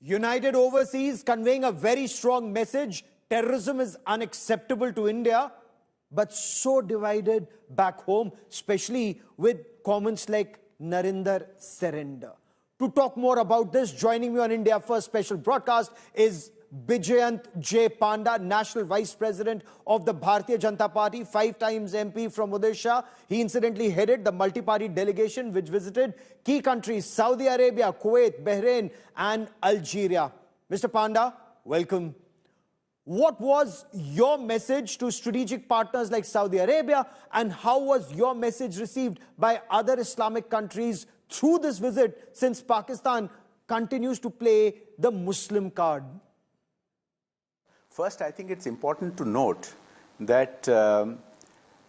United Overseas conveying a very strong message. Terrorism is unacceptable to India, but so divided back home, especially with comments like Narinder surrender. To talk more about this, joining me on India First special broadcast is Jay Panda, National Vice President of the Bharatiya Janata Party, 5 times MP from Odisha. He incidentally headed the multi-party delegation which visited key countries Saudi Arabia, Kuwait, Bahrain and Algeria. Mr. Panda, welcome. What was your message to strategic partners like Saudi Arabia, and how was your message received by other Islamic countries through this visit, since Pakistan continues to play the Muslim card? First, I think it's important to note that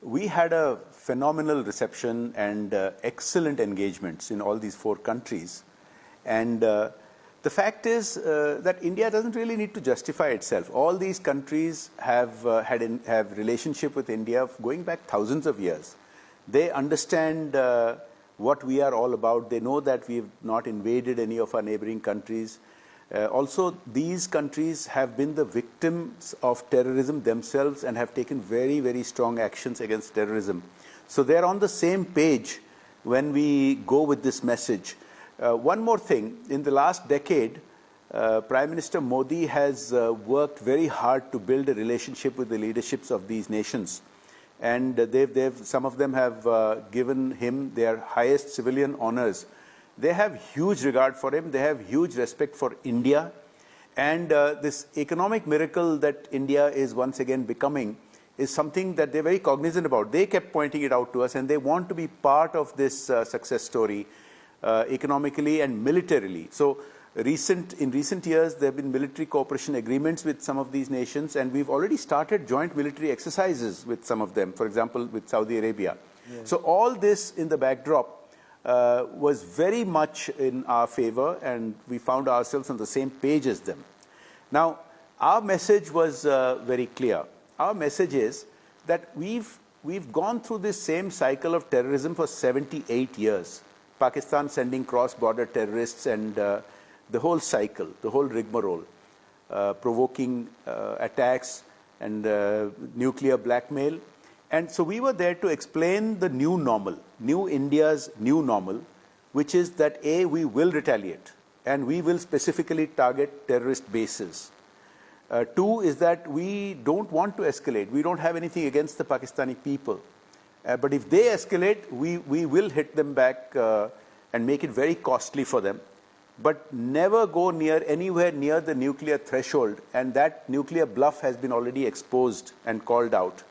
we had a phenomenal reception and excellent engagements in all these 4 countries. And the fact is that India doesn't really need to justify itself. All these countries have relationship with India going back thousands of years. They understand what we are all about. They know that we've not invaded any of our neighboring countries. Also, these countries have been the victims of terrorism themselves and have taken very, very strong actions against terrorism. So they're on the same page when we go with this message. One more thing, in the last decade, Prime Minister Modi has worked very hard to build a relationship with the leaderships of these nations. And some of them have given him their highest civilian honors. They have huge regard for him. They have huge respect for India. And this economic miracle that India is once again becoming is something that they're very cognizant about. They kept pointing it out to us, and they want to be part of this success story economically and militarily. So in recent years, there have been military cooperation agreements with some of these nations, and we've already started joint military exercises with some of them, for example, with Saudi Arabia. Yes. So all this in the backdrop was very much in our favor, and we found ourselves on the same page as them. Now, our message was very clear. Our message is that we've gone through this same cycle of terrorism for 78 years. Pakistan sending cross-border terrorists and the whole cycle, the whole rigmarole, provoking attacks and nuclear blackmail. And so we were there to explain the new normal, new India's new normal, which is that A, we will retaliate, and we will specifically target terrorist bases. 2 is that we don't want to escalate. We don't have anything against the Pakistani people. But if they escalate, we will hit them back and make it very costly for them. But never go anywhere near the nuclear threshold, and that nuclear bluff has been already exposed and called out.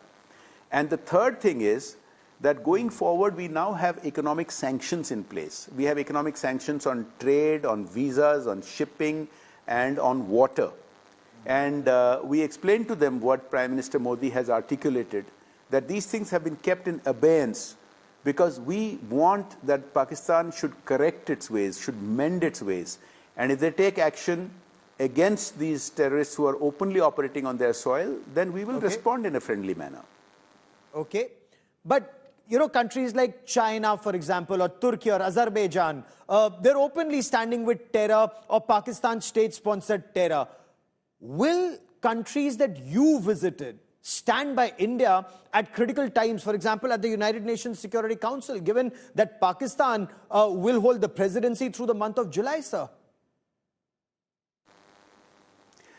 And the third thing is that going forward, we now have economic sanctions in place. We have economic sanctions on trade, on visas, on shipping, and on water. And we explained to them what Prime Minister Modi has articulated, that these things have been kept in abeyance because we want that Pakistan should correct its ways, should mend its ways. And if they take action against these terrorists who are openly operating on their soil, then we will respond in a friendly manner. Okay. But, countries like China, for example, or Turkey or Azerbaijan, they're openly standing with terror or Pakistan state-sponsored terror. Will countries that you visited stand by India at critical times, for example, at the United Nations Security Council, given that Pakistan will hold the presidency through the month of July, sir?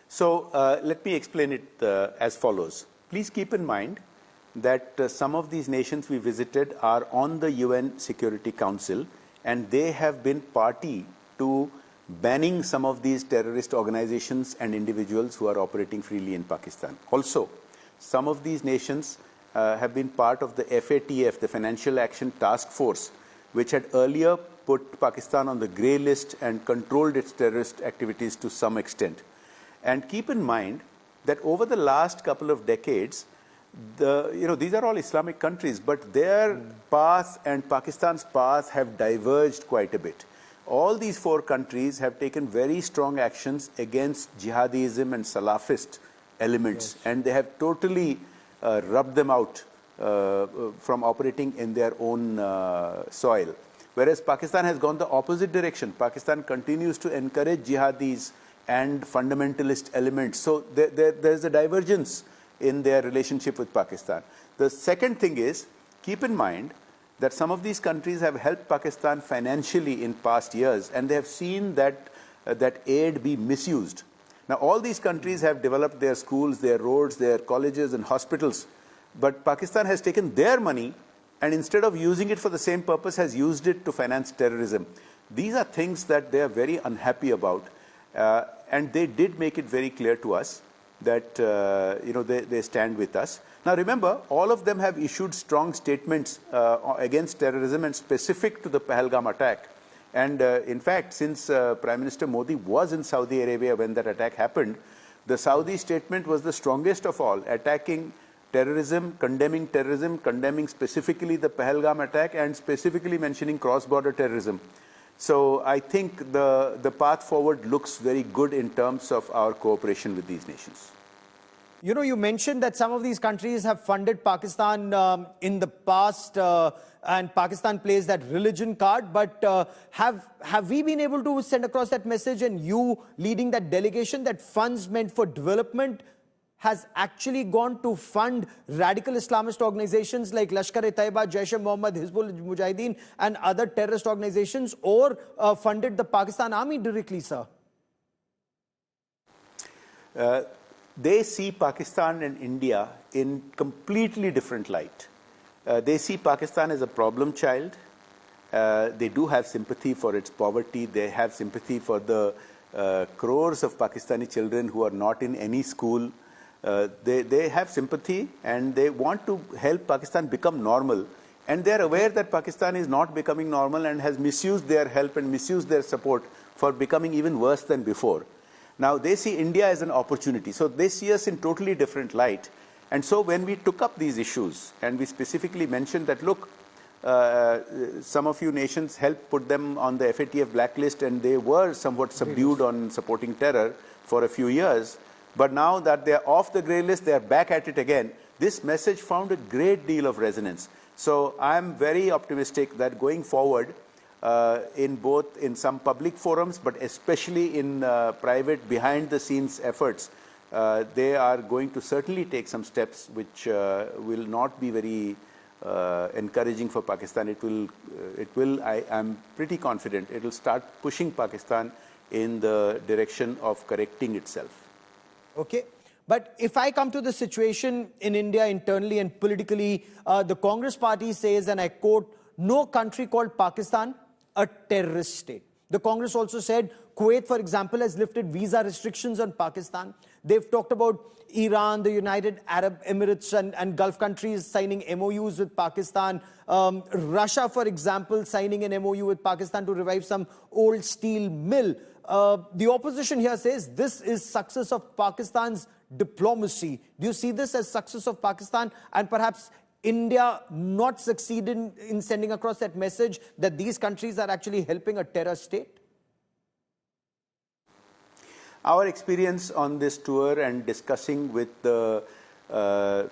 So let me explain it as follows. Please keep in mind that some of these nations we visited are on the UN Security Council, and they have been party to banning some of these terrorist organizations and individuals who are operating freely in Pakistan. Also, some of these nations have been part of the FATF, the Financial Action Task Force, which had earlier put Pakistan on the grey list and controlled its terrorist activities to some extent. And keep in mind that over the last couple of decades, these are all Islamic countries, but their path and Pakistan's path have diverged quite a bit. All these 4 countries have taken very strong actions against jihadism and Salafist elements, and they have totally rubbed them out from operating in their own soil. Whereas Pakistan has gone the opposite direction. Pakistan continues to encourage jihadis and fundamentalist elements. So there's a divergence in their relationship with Pakistan. The second thing is, keep in mind that some of these countries have helped Pakistan financially in past years, and they have seen that that aid be misused. Now, all these countries have developed their schools, their roads, their colleges and hospitals, but Pakistan has taken their money and instead of using it for the same purpose has used it to finance terrorism. These are things that they are very unhappy about, and they did make it very clear to us that they stand with us. Now remember, all of them have issued strong statements against terrorism and specific to the Pehalgam attack. And in fact, since Prime Minister Modi was in Saudi Arabia when that attack happened, the Saudi statement was the strongest of all, attacking terrorism, condemning specifically the Pehalgam attack and specifically mentioning cross-border terrorism. So I think the path forward looks very good in terms of our cooperation with these nations. You know, you mentioned that some of these countries have funded Pakistan in the past, and Pakistan plays that religion card. But have we been able to send across that message, and you leading that delegation, that funds meant for development has actually gone to fund radical Islamist organizations like Lashkar-e-Taiba, Jaish-e-Mohammed, Hizbul Mujahideen and other terrorist organizations, or funded the Pakistan army directly, sir? They see Pakistan and India in completely different light. They see Pakistan as a problem child. They do have sympathy for its poverty. They have sympathy for the crores of Pakistani children who are not in any school. They have sympathy and they want to help Pakistan become normal. And they are aware that Pakistan is not becoming normal and has misused their help and misused their support for becoming even worse than before. Now, they see India as an opportunity. So they see us in totally different light. And so when we took up these issues and we specifically mentioned that, look, some of you nations helped put them on the FATF blacklist and they were somewhat subdued on supporting terror for a few years. But now that they are off the grey list, they are back at it again. This message found a great deal of resonance. So I'm very optimistic that going forward, in some public forums, but especially in private behind-the-scenes efforts, they are going to certainly take some steps which will not be very encouraging for Pakistan. I'm pretty confident, it will start pushing Pakistan in the direction of correcting itself. Okay. But if I come to the situation in India internally and politically, the Congress party says, and I quote, "No country called Pakistan a terrorist state." The Congress also said Kuwait, for example, has lifted visa restrictions on Pakistan. They've talked about Iran, the United Arab Emirates and Gulf countries signing MOUs with Pakistan. Russia, for example, signing an MOU with Pakistan to revive some old steel mill. The opposition here says this is success of Pakistan's diplomacy. Do you see this as success of Pakistan and perhaps India not succeeded in sending across that message that these countries are actually helping a terror state? Our experience on this tour and discussing with the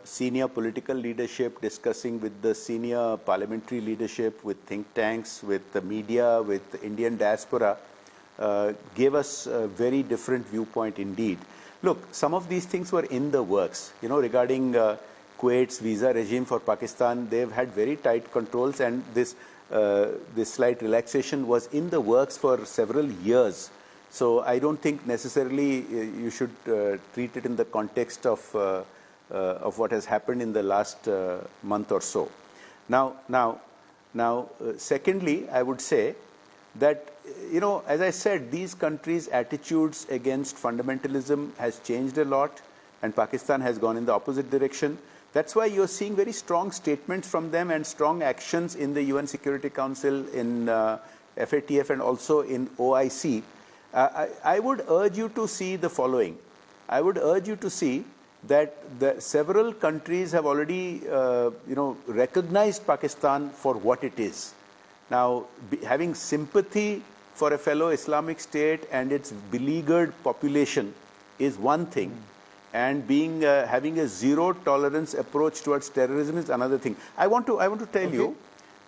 senior political leadership, discussing with the senior parliamentary leadership, with think tanks, with the media, with the Indian diaspora, gave us a very different viewpoint indeed. Look, some of these things were in the works. You know, regarding Kuwait's visa regime for Pakistan, they've had very tight controls, and this slight relaxation was in the works for several years. So I don't think necessarily you should treat it in the context of what has happened in the last month or so. Now, secondly, I would say that, you know, as I said, these countries' attitudes against fundamentalism has changed a lot, and Pakistan has gone in the opposite direction. That's why you're seeing very strong statements from them and strong actions in the UN Security Council, in FATF, and also in OIC. I would urge you to see the following. I would urge you to see that several countries have already, recognized Pakistan for what it is. Now, having sympathy for a fellow Islamic state and its beleaguered population is one thing, and having a zero tolerance approach towards terrorism is another thing. I want to tell you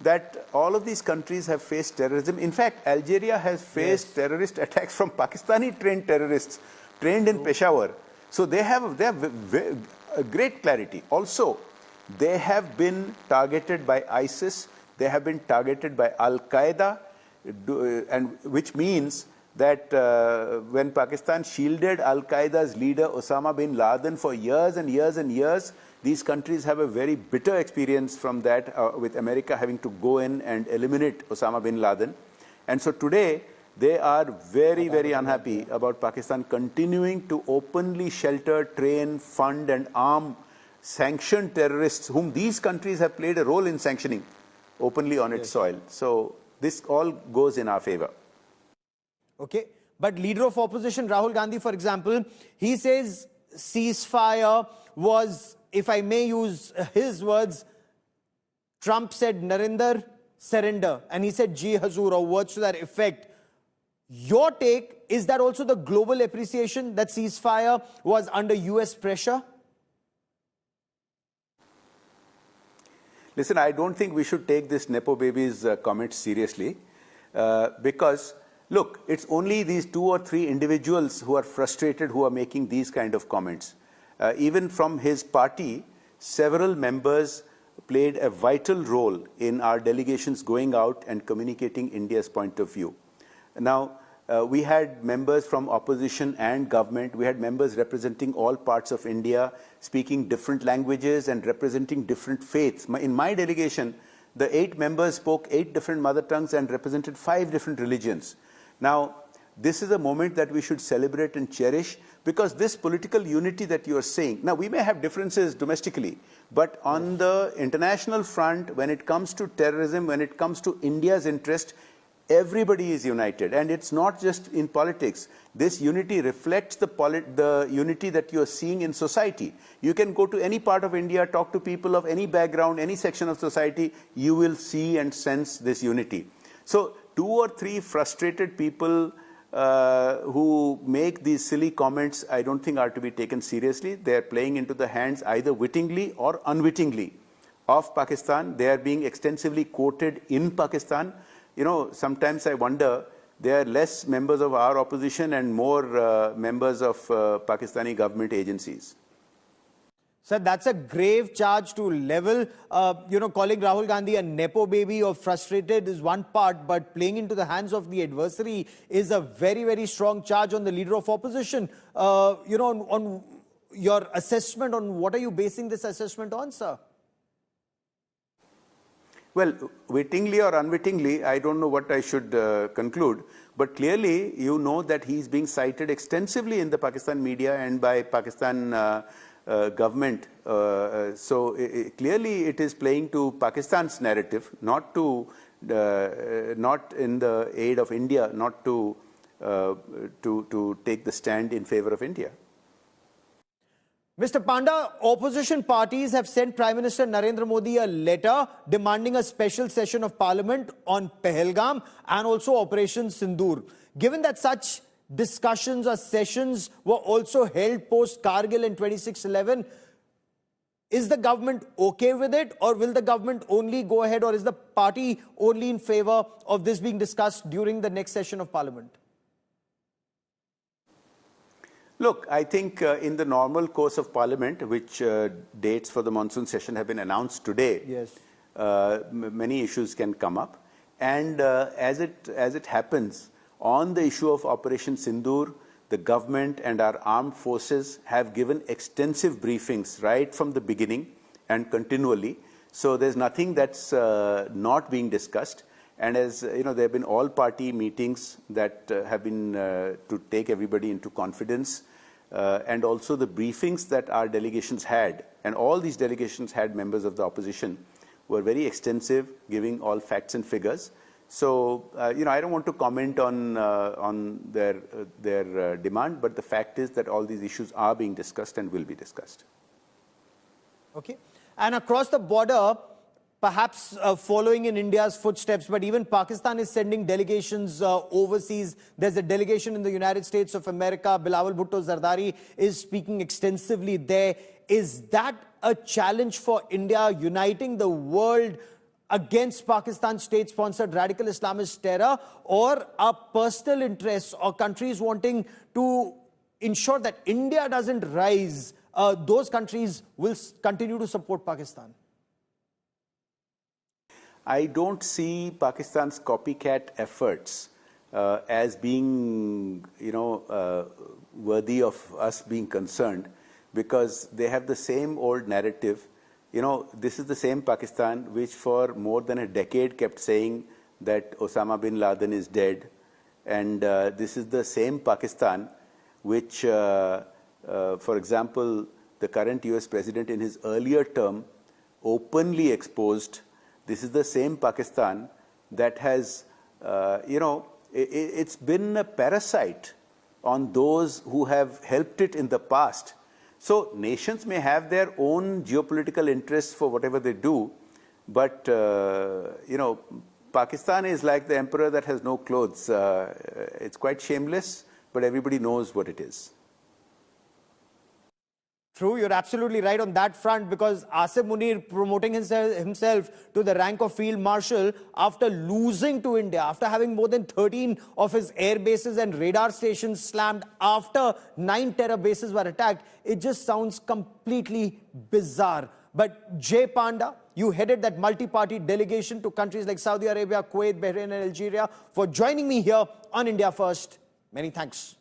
that all of these countries have faced terrorism. In fact, Algeria has faced terrorist attacks from Pakistani-trained terrorists, trained in Peshawar. So they have a great clarity. Also, they have been targeted by ISIS, they have been targeted by Al-Qaeda, and which means that when Pakistan shielded Al-Qaeda's leader Osama bin Laden for years and years and years, these countries have a very bitter experience from that, with America having to go in and eliminate Osama bin Laden. And so today, they are very, very unhappy about Pakistan continuing to openly shelter, train, fund and arm sanctioned terrorists whom these countries have played a role in sanctioning openly on its soil. So this all goes in our favor. Okay, but leader of opposition Rahul Gandhi, for example, he says ceasefire was, if I may use his words, Trump said Narendra, surrender, and he said Ji Hazur, or words to that effect. Your take, is that also the global appreciation that ceasefire was under US pressure? Listen, I don't think we should take this Nepo baby's comments seriously because, look, it's only these 2 or 3 individuals who are frustrated who are making these kind of comments. Even from his party, several members played a vital role in our delegations going out and communicating India's point of view. Now, we had members from opposition and government. We had members representing all parts of India, speaking different languages and representing different faiths. In my delegation, the 8 members spoke 8 different mother tongues and represented 5 different religions. Now, this is a moment that we should celebrate and cherish, because this political unity that you are saying, now we may have differences domestically, but on the international front, when it comes to terrorism, when it comes to India's interest, everybody is united. And it's not just in politics. This unity reflects the unity that you are seeing in society. You can go to any part of India, talk to people of any background, any section of society, you will see and sense this unity. So 2 or 3 frustrated people who make these silly comments, I don't think are to be taken seriously. They are playing into the hands, either wittingly or unwittingly, of Pakistan. They are being extensively quoted in Pakistan. You know, sometimes I wonder, there are less members of our opposition and more members of Pakistani government agencies. Sir, that's a grave charge to level. Calling Rahul Gandhi a Nepo baby or frustrated is one part, but playing into the hands of the adversary is a very, very strong charge on the leader of opposition. On your assessment, on what are you basing this assessment on, sir? Well, wittingly or unwittingly, I don't know what I should conclude, but clearly you know that he's being cited extensively in the Pakistan media and by Pakistan government. Clearly it is playing to Pakistan's narrative, not in the aid of India, not to take the stand in favor of India. Mr. Panda, opposition parties have sent Prime Minister Narendra Modi a letter demanding a special session of Parliament on Pehalgam and also Operation Sindoor. Given that such discussions or sessions were also held post-Kargil in 26/11, is the government okay with it, or will the government only go ahead, or is the party only in favor of this being discussed during the next session of Parliament? Look, I think in the normal course of Parliament, which dates for the monsoon session have been announced today, yes, many issues can come up. And as it happens, on the issue of Operation Sindoor, the government and our armed forces have given extensive briefings right from the beginning and continually. So there's nothing that's not being discussed. And as you know, there have been all-party meetings that have been to take everybody into confidence. And also the briefings that our delegations had, and all these delegations had members of the opposition, were very extensive, giving all facts and figures. So, I don't want to comment on their demand, but the fact is that all these issues are being discussed and will be discussed. Okay. And across the border, perhaps following in India's footsteps, but even Pakistan is sending delegations overseas. There's a delegation in the United States of America. Bilawal Bhutto Zardari is speaking extensively there. Is that a challenge for India, uniting the world against Pakistan's state-sponsored radical Islamist terror, or are personal interests or countries wanting to ensure that India doesn't rise, those countries will continue to support Pakistan? I don't see Pakistan's copycat efforts as being, worthy of us being concerned, because they have the same old narrative. This is the same Pakistan which for more than a decade kept saying that Osama bin Laden is dead. And this is the same Pakistan which, for example, the current US president in his earlier term openly exposed. This is the same Pakistan that has, it's been a parasite on those who have helped it in the past. So nations may have their own geopolitical interests for whatever they do, but, Pakistan is like the emperor that has no clothes. It's quite shameless, but everybody knows what it is. True, you're absolutely right on that front, because Asif Munir promoting himself to the rank of Field Marshal after losing to India, after having more than 13 of his air bases and radar stations slammed, after 9 terror bases were attacked, it just sounds completely bizarre. But Jay Panda, you headed that multi-party delegation to countries like Saudi Arabia, Kuwait, Bahrain and Algeria, for joining me here on India First. Many thanks.